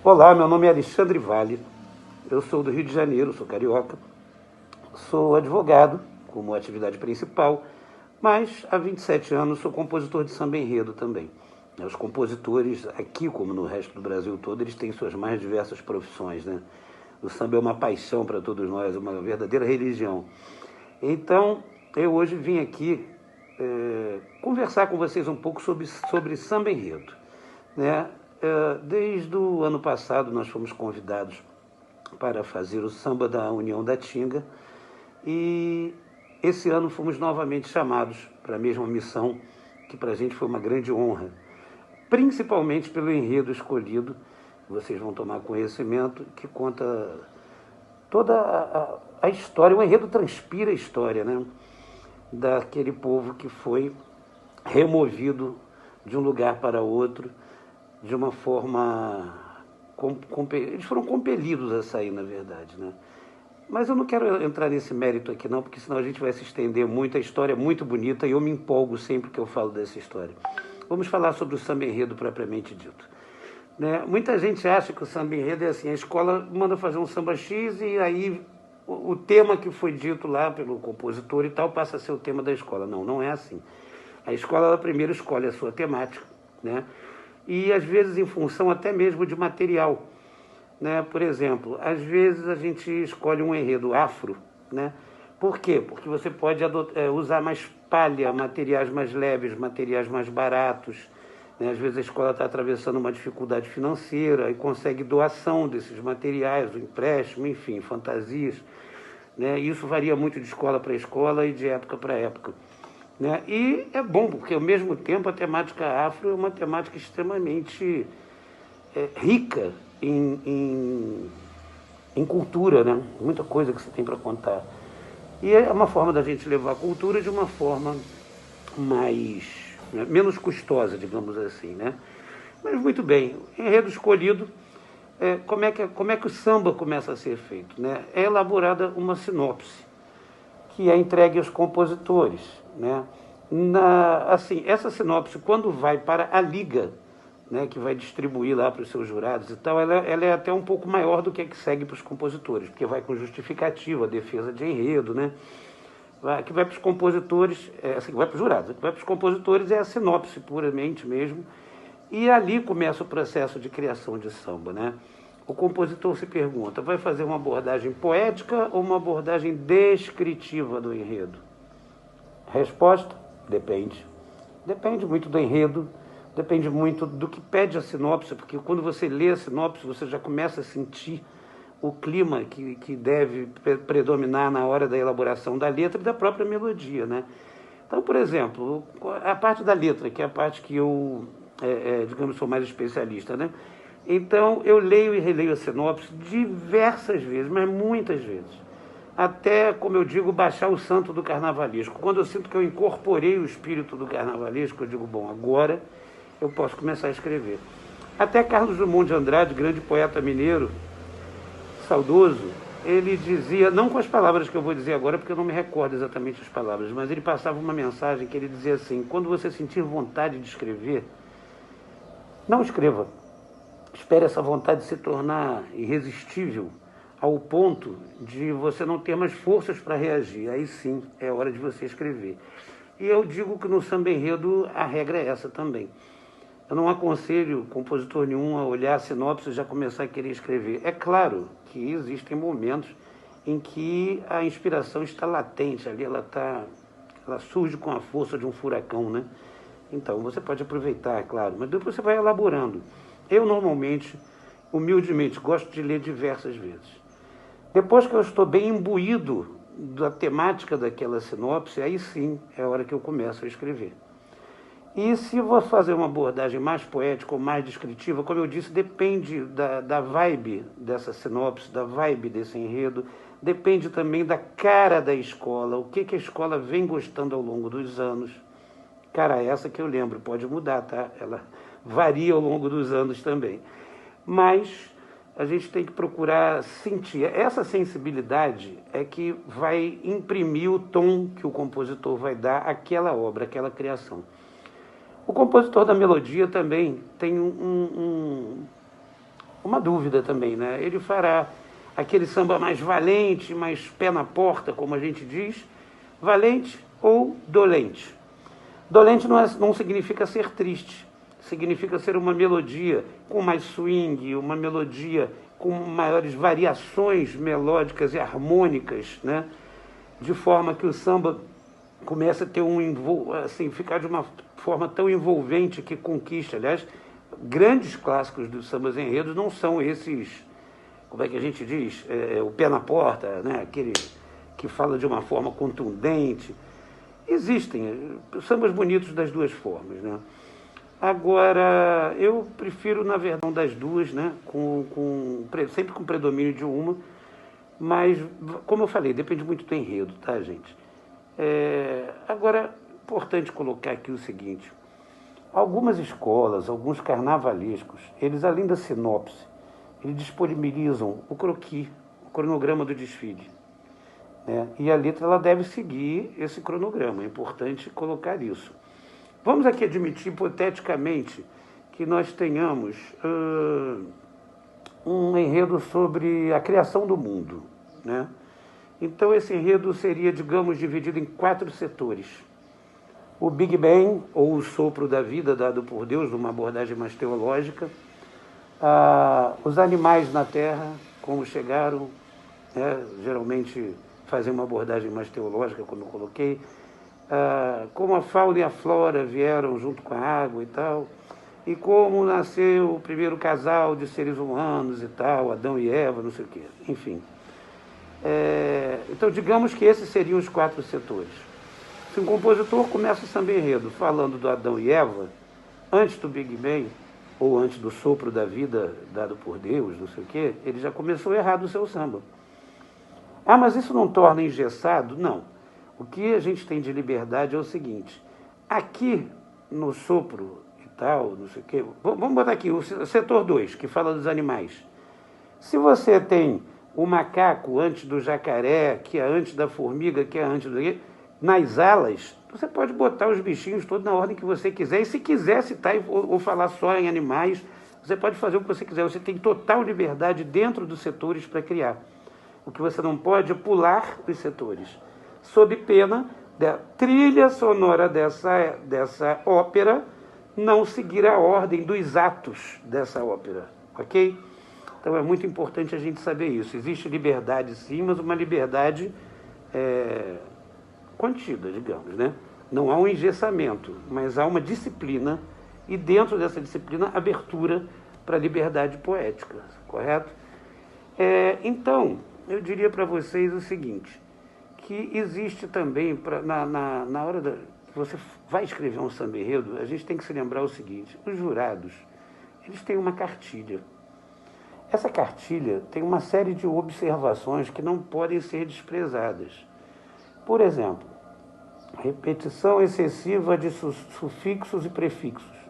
Olá, meu nome é Alexandre Vale, eu sou do Rio de Janeiro, sou carioca, sou advogado como atividade principal, mas há 27 anos sou compositor de samba enredo também. Os compositores, aqui como no resto do Brasil todo, eles têm suas mais diversas profissões, né? O samba é uma paixão para todos nós, uma verdadeira religião. Então, eu hoje vim aqui conversar com vocês um pouco sobre samba enredo, né? Desde o ano passado nós fomos convidados para fazer o samba da União da Tinga e esse ano fomos novamente chamados para a mesma missão, que para a gente foi uma grande honra, principalmente pelo enredo escolhido. Vocês vão tomar conhecimento, que conta toda a história. O enredo transpira a história, né? Daquele povo que foi removido de um lugar para outro de uma forma... Eles foram compelidos a sair, na verdade, né? Mas eu não quero entrar nesse mérito aqui não, porque senão a gente vai se estender muito. A história é muito bonita e eu me empolgo sempre que eu falo dessa história. Vamos falar sobre o samba enredo propriamente dito, né? Muita gente acha que o samba enredo é assim, a escola manda fazer um samba X e aí o tema que foi dito lá pelo compositor e tal passa a ser o tema da escola. Não, não é assim. A escola ela primeiro escolhe a sua temática, né? E às vezes em função até mesmo de material, né? Por exemplo, às vezes a gente escolhe um enredo afro, né? Por quê? Porque você pode usar mais palha, materiais mais leves, materiais mais baratos, né? Às vezes a escola está atravessando uma dificuldade financeira e consegue doação desses materiais, o empréstimo, enfim, fantasias, né? Isso varia muito de escola para escola e de época para época, né? E é bom, porque ao mesmo tempo a temática afro é uma temática extremamente rica em cultura, né? Muita coisa que você tem para contar. E é uma forma da gente levar a cultura de uma forma mais, né, menos custosa, digamos assim, né? Mas muito bem, enredo escolhido, como é que o samba começa a ser feito, né? É elaborada uma sinopse que é entregue aos compositores, né? Assim, essa sinopse, quando vai para a liga, né, que vai distribuir lá para os seus jurados e tal, ela é até um pouco maior do que a que segue para os compositores, porque vai com justificativa, defesa de enredo, né? Que vai para os compositores, assim, vai para os jurados, que vai para os compositores é a sinopse puramente mesmo, e ali começa o processo de criação de samba, né? O compositor se pergunta, vai fazer uma abordagem poética ou uma abordagem descritiva do enredo? Resposta, depende. Depende muito do enredo, depende muito do que pede a sinopse, porque quando você lê a sinopse, você já começa a sentir o clima que deve predominar na hora da elaboração da letra e da própria melodia, né? Então, por exemplo, a parte da letra, que é a parte que eu, digamos, sou mais especialista, né? Então, eu leio e releio a sinopse diversas vezes, mas muitas vezes. Até, como eu digo, baixar o santo do carnavalesco. Quando eu sinto que eu incorporei o espírito do carnavalesco, eu digo, bom, agora eu posso começar a escrever. Até Carlos Drummond de Andrade, grande poeta mineiro, saudoso, ele dizia, não com as palavras que eu vou dizer agora, porque eu não me recordo exatamente as palavras, mas ele passava uma mensagem que ele dizia assim, quando você sentir vontade de escrever, não escreva. Espere essa vontade se tornar irresistível ao ponto de você não ter mais forças para reagir. Aí sim, é hora de você escrever. E eu digo que no samba enredo a regra é essa também. Eu não aconselho compositor nenhum a olhar a sinopse e já começar a querer escrever. É claro que existem momentos em que a inspiração está latente, ali ela surge com a força de um furacão, né? Então você pode aproveitar, é claro, mas depois você vai elaborando. Eu normalmente, humildemente, gosto de ler diversas vezes. Depois que eu estou bem imbuído da temática daquela sinopse, aí sim é a hora que eu começo a escrever. E se vou fazer uma abordagem mais poética ou mais descritiva, como eu disse, depende da vibe dessa sinopse, da vibe desse enredo, depende também da cara da escola, o que a escola vem gostando ao longo dos anos. Cara, essa que eu lembro, pode mudar, tá? Ela varia ao longo dos anos também. Mas a gente tem que procurar sentir. Essa sensibilidade é que vai imprimir o tom que o compositor vai dar àquela obra, àquela criação. O compositor da melodia também tem uma dúvida também, né? Ele fará aquele samba mais valente, mais pé na porta, como a gente diz, valente ou dolente. Dolente não significa ser triste, significa ser uma melodia com mais swing, uma melodia com maiores variações melódicas e harmônicas, né? De forma que o samba começa a ter ficar de uma forma tão envolvente que conquista. Aliás, grandes clássicos dos sambas enredos não são esses, como é que a gente diz, o pé na porta, né? Aquele que fala de uma forma contundente. Existem sambas bonitos das duas formas, né? Agora, eu prefiro, na verdade, das duas, né? Sempre com predomínio de uma, mas, como eu falei, depende muito do enredo, tá, gente? Agora, importante colocar aqui o seguinte: algumas escolas, alguns carnavalescos, eles, além da sinopse, eles disponibilizam o croquis, o cronograma do desfile, né? E a letra ela deve seguir esse cronograma, é importante colocar isso. Vamos aqui admitir, hipoteticamente, que nós tenhamos um enredo sobre a criação do mundo, né? Então, esse enredo seria, digamos, dividido em 4 setores. O Big Bang, ou o sopro da vida dado por Deus, numa abordagem mais teológica. Os animais na Terra, como chegaram, né? Geralmente fazem uma abordagem mais teológica, como eu coloquei. Como a fauna e a flora vieram junto com a água e tal. E como nasceu o primeiro casal de seres humanos e tal, Adão e Eva, não sei o quê. Enfim. Então, digamos que esses seriam os 4 setores. Se um compositor começa o samba enredo falando do Adão e Eva, antes do Big Bang, ou antes do sopro da vida dado por Deus, não sei o quê, ele já começou errado o seu samba. Mas isso não torna engessado? Não. O que a gente tem de liberdade é o seguinte: aqui no sopro e tal, não sei o quê, vamos botar aqui o setor 2, que fala dos animais. Se você tem o macaco antes do jacaré, que é antes da formiga, que é antes do... nas alas, você pode botar os bichinhos todos na ordem que você quiser. E se quiser citar ou falar só em animais, você pode fazer o que você quiser. Você tem total liberdade dentro dos setores para criar. O que você não pode é pular os setores, sob pena da trilha sonora dessa ópera não seguir a ordem dos atos dessa ópera, ok? Então é muito importante a gente saber isso. Existe liberdade sim, mas uma liberdade contida, digamos, né? Não há um engessamento, mas há uma disciplina, e dentro dessa disciplina, abertura para a liberdade poética, correto? Então, eu diria para vocês o seguinte, que existe também, na hora que você vai escrever um samba enredo, a gente tem que se lembrar o seguinte: os jurados, eles têm uma cartilha. Essa cartilha tem uma série de observações que não podem ser desprezadas. Por exemplo, repetição excessiva de sufixos e prefixos.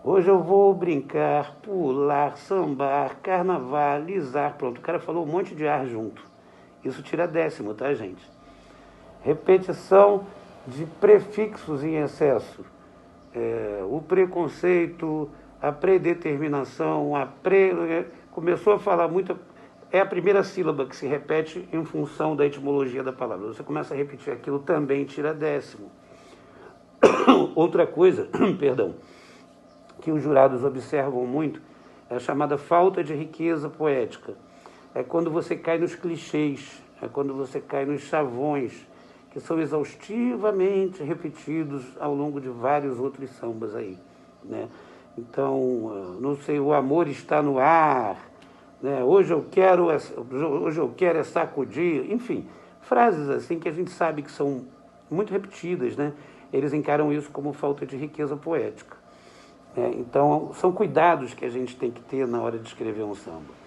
Hoje eu vou brincar, pular, sambar, carnavalizar. Pronto, o cara falou um monte de ar junto. Isso tira 10º, tá, gente? Repetição de prefixos em excesso. O preconceito, a predeterminação, começou a falar muito... É a primeira sílaba que se repete em função da etimologia da palavra. Você começa a repetir aquilo, também tira 10º. Outra coisa, perdão, que os jurados observam muito é a chamada falta de riqueza poética. É quando você cai nos clichês, é quando você cai nos chavões, que são exaustivamente repetidos ao longo de vários outros sambas aí, né? Então, não sei, o amor está no ar, né? Hoje eu quero sacudir, enfim, frases assim que a gente sabe que são muito repetidas, né? Eles encaram isso como falta de riqueza poética. Então, são cuidados que a gente tem que ter na hora de escrever um samba.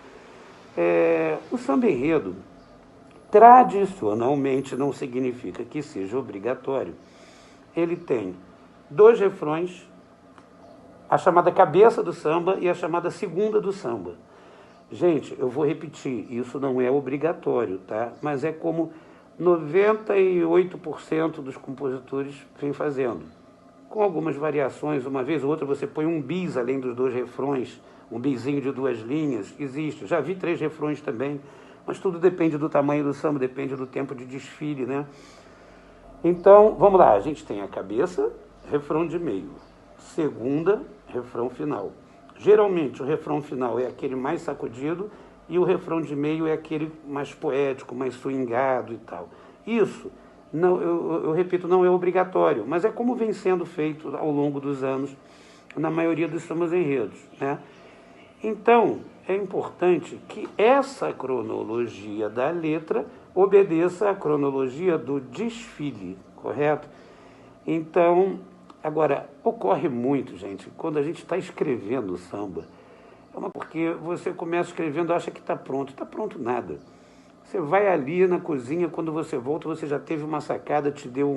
O samba enredo, tradicionalmente, não significa que seja obrigatório. Ele tem 2 refrões, a chamada cabeça do samba e a chamada segunda do samba. Gente, eu vou repetir, isso não é obrigatório, tá? Mas é como 98% dos compositores vem fazendo. com algumas variações. Uma vez ou outra você põe um bis além dos 2 refrões, um bizinho de 2 linhas, existe. Já vi 3 refrões também, mas tudo depende do tamanho do samba, depende do tempo de desfile, né? Então, vamos lá, a gente tem a cabeça, refrão de meio, segunda, refrão final. Geralmente o refrão final é aquele mais sacudido e o refrão de meio é aquele mais poético, mais swingado e tal. Isso, não, eu repito, não é obrigatório, mas é como vem sendo feito ao longo dos anos na maioria dos sambas enredos, né? Então, é importante que essa cronologia da letra obedeça à cronologia do desfile, correto? Então, agora, ocorre muito, gente, quando a gente está escrevendo samba, porque você começa escrevendo, acha que está pronto nada. Você vai ali na cozinha, quando você volta, você já teve uma sacada, te deu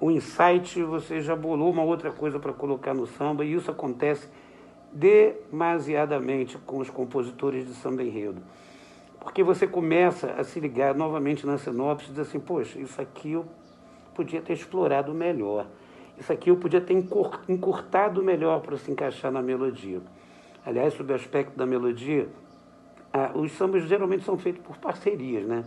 um insight, você já bolou uma outra coisa para colocar no samba, e isso acontece demasiadamente com os compositores de samba enredo. Porque você começa a se ligar novamente na sinopse e diz assim, poxa, isso aqui eu podia ter explorado melhor. Isso aqui eu podia ter encurtado melhor para se encaixar na melodia. Aliás, sob o aspecto da melodia, os sambas geralmente são feitos por parcerias, né?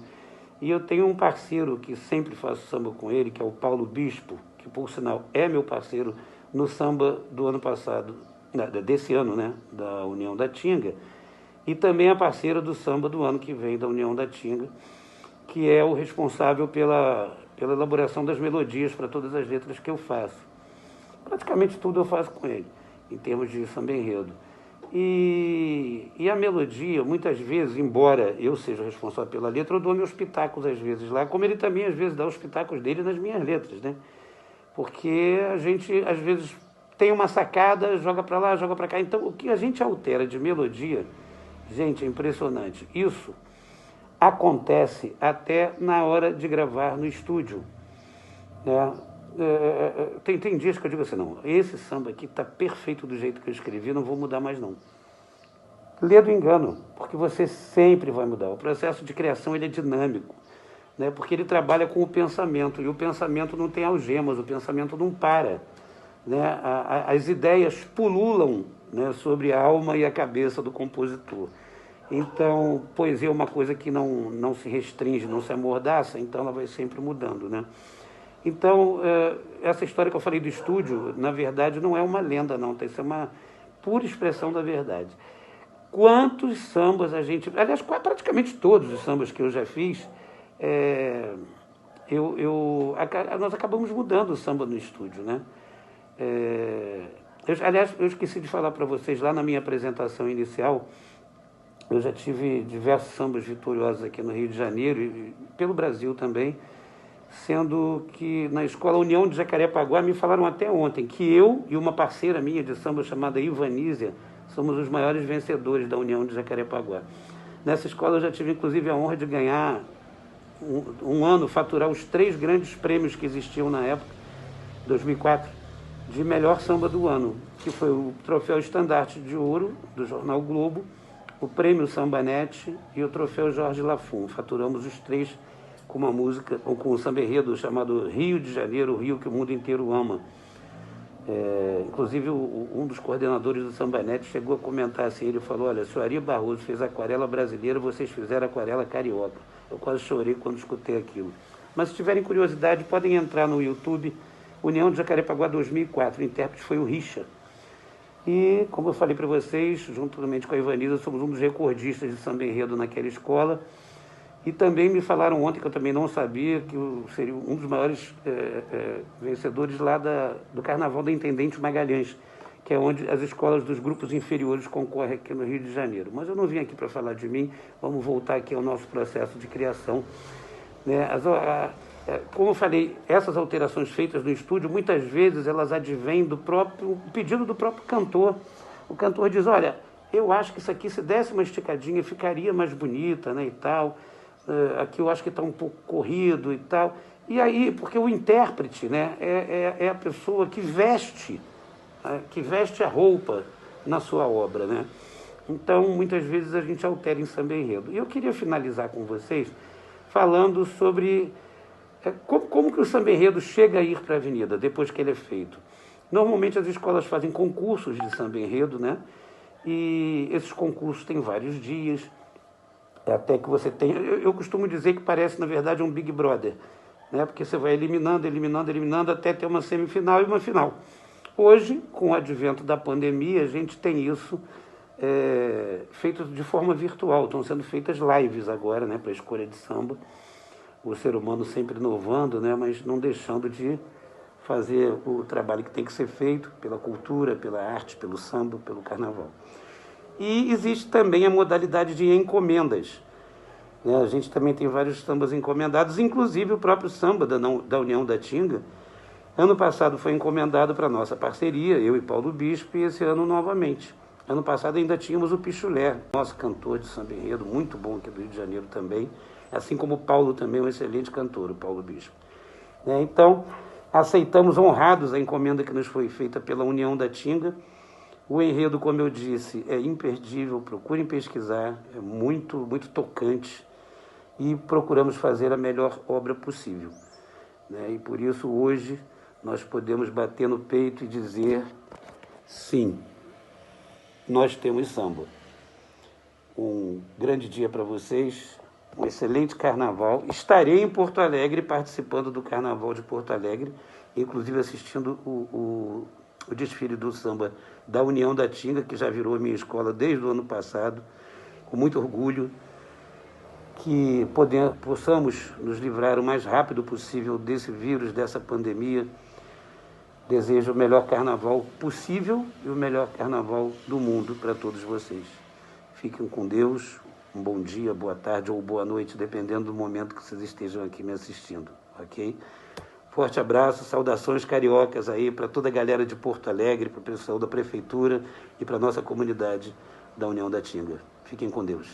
E eu tenho um parceiro que sempre faço samba com ele, que é o Paulo Bispo, que por sinal é meu parceiro no samba do ano passado, desse ano, né? Da União da Tinga, e também é parceira do samba do ano que vem da União da Tinga, que é o responsável pela elaboração das melodias para todas as letras que eu faço. Praticamente tudo eu faço com ele, em termos de samba enredo. E a melodia, muitas vezes, embora eu seja responsável pela letra, eu dou meus pitacos às vezes lá, como ele também às vezes dá os pitacos dele nas minhas letras, né? Porque a gente, às vezes, tem uma sacada, joga para lá, joga para cá. Então, o que a gente altera de melodia, gente, é impressionante. Isso acontece até na hora de gravar no estúdio, né? Tem dias que eu digo assim, não, esse samba aqui está perfeito do jeito que eu escrevi, não vou mudar mais não. Lê do engano, porque você sempre vai mudar. O processo de criação ele é dinâmico, né? Porque ele trabalha com o pensamento, e o pensamento não tem algemas, o pensamento não para, né? As ideias pululam, né, sobre a alma e a cabeça do compositor. Então, poesia é uma coisa que não se restringe, não se amordaça, então ela vai sempre mudando, né? Então, essa história que eu falei do estúdio, na verdade, não é uma lenda, não. Isso é uma pura expressão da verdade. Quantos sambas a gente... Aliás, praticamente todos os sambas que eu já fiz, nós acabamos mudando o samba no estúdio, né? Aliás, eu esqueci de falar para vocês, lá na minha apresentação inicial, eu já tive diversos sambas vitoriosos aqui no Rio de Janeiro e pelo Brasil também, sendo que na Escola União de Jacarepaguá me falaram até ontem que eu e uma parceira minha de samba chamada Ivanísia somos os maiores vencedores da União de Jacarepaguá. Nessa escola eu já tive inclusive a honra de ganhar, um ano, faturar os 3 grandes prêmios que existiam na época, 2004, de melhor samba do ano, que foi o troféu Estandarte de Ouro do Jornal Globo, o prêmio Sambanete e o troféu Jorge Lafon. Faturamos os 3 com uma música, ou com um samba enredo chamado Rio de Janeiro, o Rio que o mundo inteiro ama. Inclusive, um dos coordenadores do Sambanete chegou a comentar assim, ele falou, olha, se o Ari Barroso fez aquarela brasileira, vocês fizeram aquarela carioca. Eu quase chorei quando escutei aquilo. Mas se tiverem curiosidade, podem entrar no YouTube, União de Jacarepaguá 2004, o intérprete foi o Richa. E, como eu falei para vocês, juntamente com a Ivanisa, somos um dos recordistas de samba enredo naquela escola. E também me falaram ontem, que eu também não sabia, que eu seria um dos maiores vencedores lá do Carnaval da Intendente Magalhães, que é onde as escolas dos grupos inferiores concorrem aqui no Rio de Janeiro. Mas eu não vim aqui para falar de mim, vamos voltar aqui ao nosso processo de criação, né? Como eu falei, essas alterações feitas no estúdio, muitas vezes elas advêm do próprio pedido do próprio cantor. O cantor diz, olha, eu acho que isso aqui, se desse uma esticadinha, ficaria mais bonita, né, e tal. Aqui eu acho que está um pouco corrido e tal. E aí, porque o intérprete, né, é a pessoa que veste a roupa na sua obra, né? Então, muitas vezes a gente altera em samba enredo. E eu queria finalizar com vocês falando sobre como que o samba enredo chega a ir para a avenida, depois que ele é feito. Normalmente as escolas fazem concursos de samba enredo, né? E esses concursos têm vários dias, até que você tem. Eu costumo dizer que parece, na verdade, um Big Brother, né? Porque você vai eliminando, eliminando, eliminando, até ter uma semifinal e uma final. Hoje, com o advento da pandemia, a gente tem isso feito de forma virtual. Estão sendo feitas lives agora, né, para a escolha de samba. O ser humano sempre inovando, né, mas não deixando de fazer o trabalho que tem que ser feito pela cultura, pela arte, pelo samba, pelo carnaval. E existe também a modalidade de encomendas, né? A gente também tem vários sambas encomendados, inclusive o próprio samba da União da Tinga. Ano passado foi encomendado para a nossa parceria, eu e Paulo Bispo, e esse ano novamente. Ano passado ainda tínhamos o Pichulé, nosso cantor de samba enredo, muito bom aqui do Rio de Janeiro também, assim como o Paulo também, um excelente cantor, o Paulo Bispo. Então, aceitamos honrados a encomenda que nos foi feita pela União da Tinga. O enredo, como eu disse, é imperdível, procurem pesquisar, é muito, muito tocante e procuramos fazer a melhor obra possível, né? E por isso hoje nós podemos bater no peito e dizer, sim, nós temos samba. Um grande dia para vocês, um excelente carnaval. Estarei em Porto Alegre participando do Carnaval de Porto Alegre, inclusive assistindo o desfile do samba da União da Tinga, que já virou minha escola desde o ano passado, com muito orgulho, que possamos nos livrar o mais rápido possível desse vírus, dessa pandemia. Desejo o melhor carnaval possível e o melhor carnaval do mundo para todos vocês. Fiquem com Deus, um bom dia, boa tarde ou boa noite, dependendo do momento que vocês estejam aqui me assistindo, ok? Forte abraço, saudações cariocas aí para toda a galera de Porto Alegre, para o pessoal da Prefeitura e para a nossa comunidade da União da Tinga. Fiquem com Deus.